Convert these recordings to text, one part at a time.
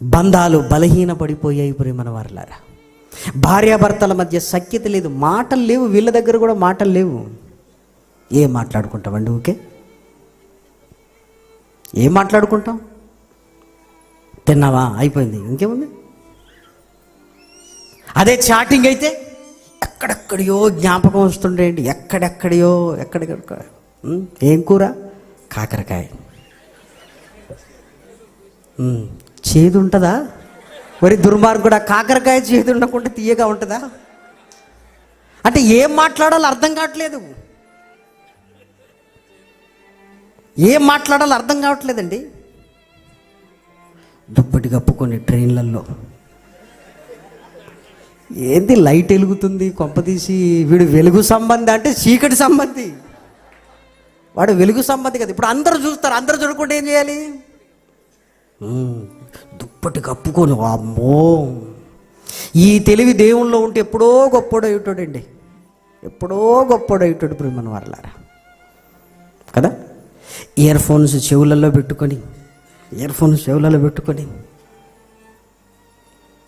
బంధాలు బలహీన పడిపోయాయి ప్రియమైన వారలారా. భార్యాభర్తల మధ్య సఖ్యత లేదు, మాటలు లేవు, వీళ్ళ దగ్గర కూడా మాటలు లేవు. ఏం మాట్లాడుకుంటామండి? ఊకే ఏం మాట్లాడుకుంటాం? తిన్నావా, అయిపోయింది, ఇంకేముంది. అదే చాటింగ్ అయితే ఎక్కడెక్కడియో జ్ఞాపకం వస్తుండేయండి, ఎక్కడెక్కడియో. ఏం కూర? కాకరకాయ. చేదు ఉంటుందా? మరి దుర్మార్గుడా, కాకరకాయ చేదు ఉండకుండా తీయగా ఉంటుందా? అంటే ఏం మాట్లాడాలో అర్థం కావట్లేదు, ఏం మాట్లాడాలో అర్థం కావట్లేదండి. దుప్పటి కప్పుకొని ట్రైన్లలో ఏంది లైట్ వెలుగుతుంది, కొంపతీసి వీడు వెలుగు సంబంధి అంటే చీకటి సంబంధి, వాడు వెలుగు సంబంధి కదా. ఇప్పుడు అందరూ చూస్తారు, అందరూ చూడకుండా ఏం చేయాలి? దుప్పటి కప్పుకొని. అమ్మో, ఈ తెలివి దేవుల్లో ఉంటే ఎప్పుడో గొప్పోడవుతాడండి, ఎప్పుడో గొప్పోడవుతాడు ప్రియమైన వారలారా కదా. ఇయర్ ఫోన్స్ చెవులలో పెట్టుకొని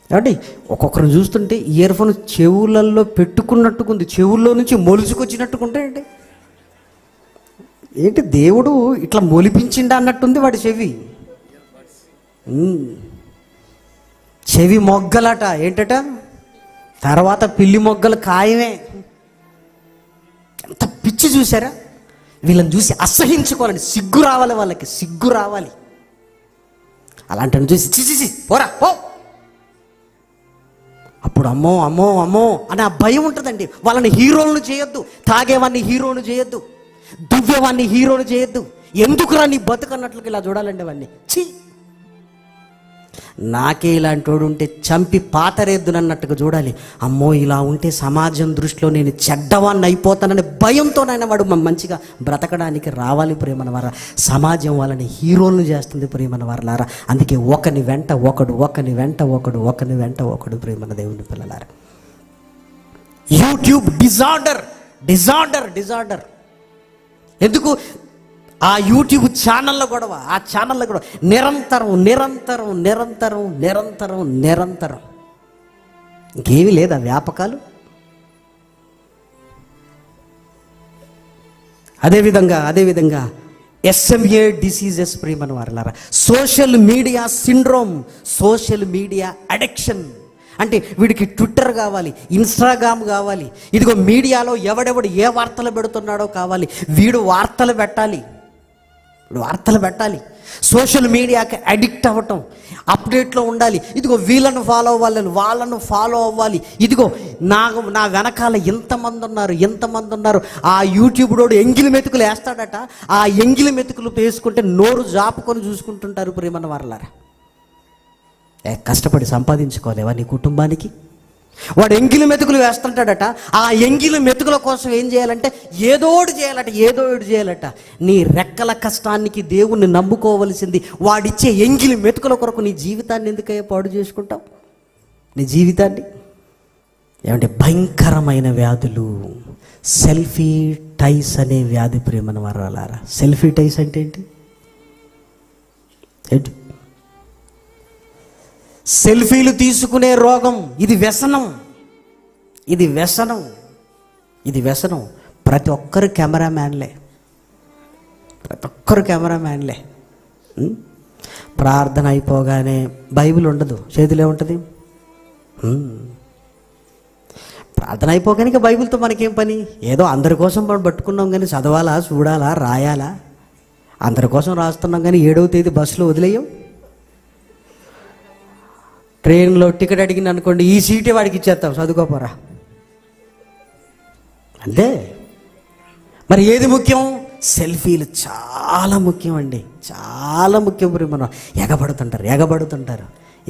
అంటే ఒక్కొక్కరిని చూస్తుంటే ఇయర్ ఫోన్ చెవులలో పెట్టుకున్నట్టుకుంది, చెవుల్లో నుంచి మొలుచుకొచ్చినట్టుకుంటాయండి. ఏంటి దేవుడు ఇట్లా మొలిపించిండా అన్నట్టుంది వాడి చెవి మొగ్గలట. ఏంటట? తర్వాత పిల్లి మొగ్గలు ఖాయమే. ఎంత పిచ్చి చూసారా? వీళ్ళని చూసి అసహించుకోవాలండి, సిగ్గు రావాలి, వాళ్ళకి సిగ్గు రావాలి. అలాంటిని చూసి చిచి పోరా పో, అప్పుడు అమ్మో అమ్మో అమ్మో అని ఆ భయం ఉంటుందండి. వాళ్ళని హీరోలను చేయొద్దు, తాగేవాడిని హీరోను చేయొద్దు, దువ్వేవాడిని హీరోను చేయొద్దు. ఎందుకురా నీ బతుకన్నట్లకి ఇలా చూడాలండి వాడిని. ఛీ, నాకే ఇలాంటి వాడు ఉంటే చంపి పాతరేద్దునన్నట్టుగా చూడాలి. అమ్మో, ఇలా ఉంటే సమాజం దృష్టిలో నేను చెడ్డవాన్ని అయిపోతాననే భయంతోనైనా వాడు మంచిగా బ్రతకడానికి రావాలి ప్రియమైన వారా. సమాజం వాళ్ళని హీరోలను చేస్తుంది ప్రియమైన వారలారా. అందుకే ఒకని వెంట ఒకడు ప్రియమైన దేవుని పిల్లలారా. YouTube disorder. ఎందుకు? ఆ యూట్యూబ్ ఛానళ్ళ గొడవ, ఆ ఛానళ్ళ గొడవ నిరంతరం. ఇంకేమీ లేదా వ్యాపకాలు? అదేవిధంగా SMA డిసీజెస్ ప్రియమైన వారలారా. Social media syndrome, social media addiction. అంటే వీడికి ట్విట్టర్ కావాలి, ఇన్స్టాగ్రామ్ కావాలి, ఇదిగో మీడియాలో ఎవడెవడు ఏ వార్తలు పెడుతున్నాడో కావాలి, వీడు వార్తలు పెట్టాలి. సోషల్ మీడియాకి అడిక్ట్ అవ్వటం, అప్డేట్లో ఉండాలి. ఇదిగో వీళ్ళను ఫాలో అవ్వాలి, వాళ్ళను ఫాలో అవ్వాలి. ఇదిగో నా వెనకాల ఎంతమంది ఉన్నారు. ఆ యూట్యూబ్లోడు ఎంగిలి మెతుకులు వేస్తాడట, ఆ ఎంగిలి మెతుకులు వేసుకుంటే నోరు జాపుకొని చూసుకుంటుంటారు ప్రియమైన వారలారా. కష్టపడి సంపాదించుకోలేవా నీ కుటుంబానికి? వాడు ఎంగిలి మెతుకులు వేస్తుంటాడట, ఆ ఎంగిలి మెతుకుల కోసం ఏం చేయాలంటే ఏదో ఒకటి చేయాలట. నీ రెక్కల కష్టానికి దేవుణ్ణి నమ్ముకోవలసింది. వాడిచ్చే ఎంగిలి మెతుకుల కొరకు నీ జీవితాన్ని ఎందుకయ్యా పాడు చేసుకుంటావు? నీ జీవితాన్ని ఏమంటే భయంకరమైన వ్యాధులు, సెల్ఫీ టైస్ అనే వ్యాధి ప్రియమైన వారలారా. సెల్ఫీ టైస్ అంటే ఏంటి? సెల్ఫీలు తీసుకునే రోగం. ఇది వ్యసనం. ప్రతి ఒక్కరు కెమెరామ్యాన్లే. ప్రార్థన అయిపోగానే బైబిల్ ఉండదు, చేతిలో ఉంటుంది. ప్రార్థన అయిపోగానే బైబిల్తో మనకేం పని? ఏదో అందరి కోసం మనం పట్టుకున్నాం కానీ చదవాలా, చూడాలా, రాయాలా? అందరి కోసం రాస్తున్నాం కానీ 7వ తేదీ బస్సులో వదిలేయం. ట్రైన్లో టికెట్ అడిగింది అనుకోండి, ఈ సీటే వాడికి ఇచ్చేస్తాం, చదువుకోపోరా అంతే. మరి ఏది ముఖ్యం? సెల్ఫీలు చాలా ముఖ్యం అండి, చాలా ముఖ్యం. మనం ఎగబడుతుంటారు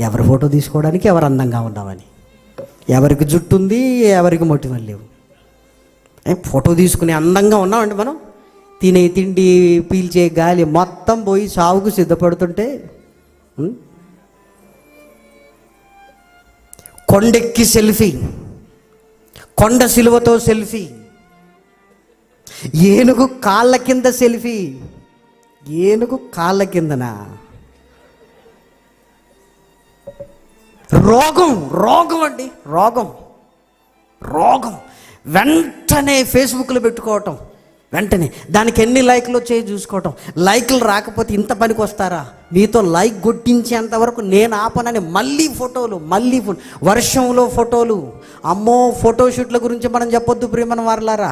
ఎవరి ఫోటో తీసుకోవడానికి, ఎవరు అందంగా ఉన్నామని. ఎవరికి జుట్టు ఉంది, ఎవరికి మొటిమలు లేవు. ఫోటో తీసుకుని అందంగా ఉన్నామండి మనం. తినే తిండి, పీల్చే గాలి మొత్తం పోయి సావుకు సిద్ధపడుతుంటే, కొండెక్కి సెల్ఫీ, కొండ సిలువతో సెల్ఫీ, ఏనుగు కాళ్ళ కింద సెల్ఫీ. ఏనుగు కాళ్ళ కిందనా? రోగం అండి, రోగం వెంటనే ఫేస్బుక్లో పెట్టుకోవటం, వెంటనే దానికి ఎన్ని లైక్లు వచ్చాయో చూసుకోవటం. లైక్లు రాకపోతే ఇంత పనికి వస్తారా? మీతో లైక్ కొట్టించేంత వరకు నేను ఆపనని మళ్ళీ ఫోటోలు, వర్షంలో ఫోటోలు. అమ్మో, ఫోటోషూట్ల గురించి మనం చెప్పొద్దు ప్రియమైన వారలారా.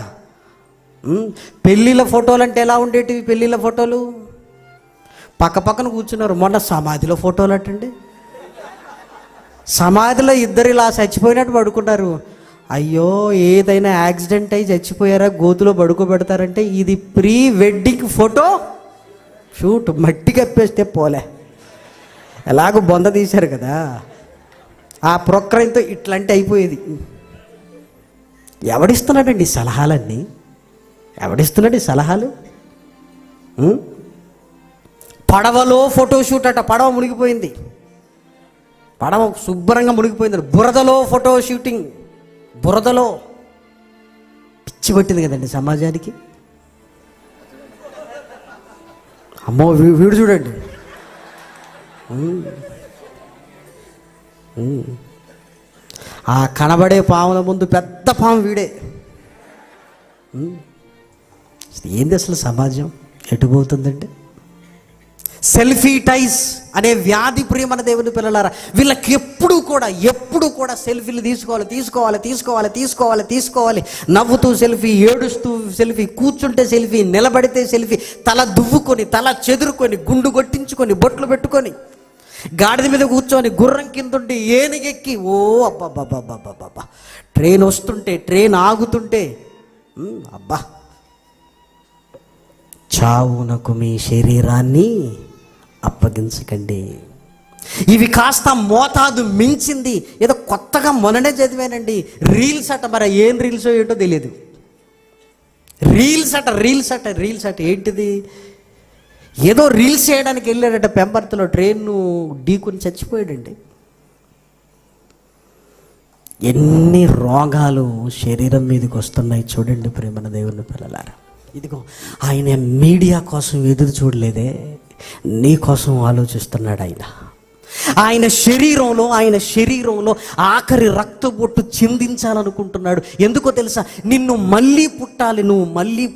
పెళ్ళిళ్ళ ఫోటోలు అంటే ఎలా ఉండేటివి? పెళ్ళిళ్ళ ఫోటోలు పక్కన కూర్చున్నారు. మొన్న సమాధిలో ఫోటోలు అట్టండి, సమాధిలో ఇద్దరు ఇలా చచ్చిపోయినట్టు పడుకున్నారు. అయ్యో, ఏదైనా యాక్సిడెంట్ అయి చచ్చిపోయారా, గోతులో పడుకోబెడతారంటే ఇది ప్రీ వెడ్డింగ్ ఫోటో షూట్. మట్టి కప్పేస్తే పోలే, ఎలాగో బొంద తీశారు కదా, ఆ ప్రొక్రైన్తో ఇట్లాంటి అయిపోయేది. ఎవడిస్తున్నాడండి సలహాలన్నీ? ఎవడిస్తున్నాడు ఈ సలహాలు? పడవలో ఫోటోషూట్ అట. పడవ మునిగిపోయింది, పడవ శుభ్రంగా మునిగిపోయింది. బురదలో ఫోటో షూటింగ్, బురదలో. పిచ్చి పట్టింది కదండి సమాజానికి. అమ్మో, వీడు చూడండి, ఆ కనబడే పాముల ముందు పెద్ద పాము వీడే. ఏంది అసలు సమాజం ఎటుపోతుందంటే? సెల్ఫీ టైస్ అనే వ్యాధి ప్రియమైన దేవుని పిల్లలారా, వీళ్ళకి ఎప్పుడు కూడా సెల్ఫీలు తీసుకోవాలి. నవ్వుతూ సెల్ఫీ, ఏడుస్తూ సెల్ఫీ, కూర్చుంటే సెల్ఫీ, నిలబడితే సెల్ఫీ, తల దువ్వుకొని, తల చెదురుకొని, గుండు కొట్టించుకొని, బొట్లు పెట్టుకొని, గాడిద మీద కూర్చొని, గుర్రం కిందుండి, ఏనుగెక్కి, ఓ అబ్బా, ట్రైన్ వస్తుంటే, ట్రైన్ ఆగుతుంటే, అబ్బా. చావునకు మీ శరీరాన్ని అప్పగించకండి. ఇవి కాస్త మోతాదు మించింది. ఏదో కొత్తగా మొన్ననే చదివానండి, రీల్స్ అట. మరి ఏం రీల్స్ ఏంటో తెలియదు. రీల్స్ అట ఏంటిది? ఏదో రీల్స్ చేయడానికి వెళ్ళాడట, పెంపర్తిలో ట్రైన్ను ఢీకొని చచ్చిపోయాడండి. ఎన్ని రోగాలు శరీరం మీదకి వస్తున్నాయి చూడండి ప్రేమన దేవుని పిల్లలారా. ఇదిగో, ఆయన మీడియా కోసం ఎదురు చూడలేదే, నీ కోసం ఆలోచిస్తున్నాడు. ఆయన శరీరంలో ఆఖరి రక్తబొట్టు చిందించాలనుకుంటున్నాడు. ఎందుకో తెలుసా? నువ్వు మళ్ళీ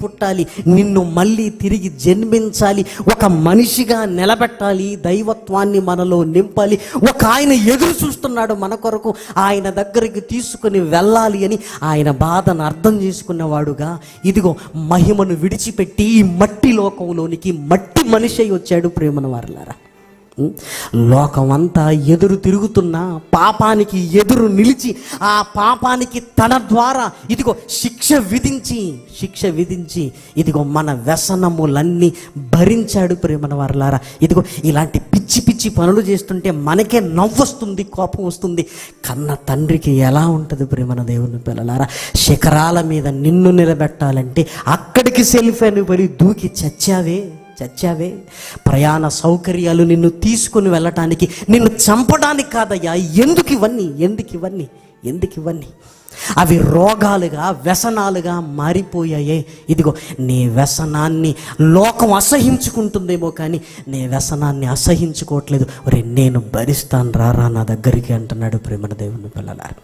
పుట్టాలి, నిన్ను మళ్ళీ తిరిగి జన్మించాలి, ఒక మనిషిగా నిలబెట్టాలి, దైవత్వాన్ని మనలో నింపాలి. ఒక ఆయన ఎదురు చూస్తున్నాడు మన కొరకు, ఆయన దగ్గరికి తీసుకుని వెళ్ళాలి అని. ఆయన బాధను అర్థం చేసుకున్నవాడుగా ఇదిగో మహిమను విడిచిపెట్టి ఈ మట్టి లోకంలోనికి మట్టి మనిషి అయి వచ్చాడు ప్రేమన వారలారా. లోకమంతా ఎదురు తిరుగుతున్నా పాపానికి ఎదురు నిలిచి, ఆ పాపానికి తన ద్వారా ఇదిగో శిక్ష విధించి ఇదిగో మన వ్యసనములన్నీ భరించాడు ప్రేమన వారలారా. ఇదిగో ఇలాంటి పిచ్చి పనులు చేస్తుంటే మనకే నవ్వొస్తుంది, కోపం వస్తుంది. కన్న తండ్రికి ఎలా ఉంటుంది ప్రేమన దేవుని పిల్లలారా? శిఖరాల మీద నిన్ను నిలబెట్టాలంటే అక్కడికి సెల్ఫీ అని పడి దూకి చచ్చావే. ప్రయాణ సౌకర్యాలు నిన్ను తీసుకుని వెళ్ళటానికి, నిన్ను చంపడానికి కాదయ్యా. ఎందుకు ఇవన్నీ? అవి రోగాలుగా, వ్యసనాలుగా మారిపోయాయే. ఇదిగో నీ వ్యసనాన్ని లోకం అసహించుకుంటుందేమో కానీ నీ వ్యసనాన్ని అసహించుకోవట్లేదు. ఒరే, నేను భరిస్తాను, రారా నా దగ్గరికి అంటున్నాడు ప్రేమన దేవుని పిల్లలారా.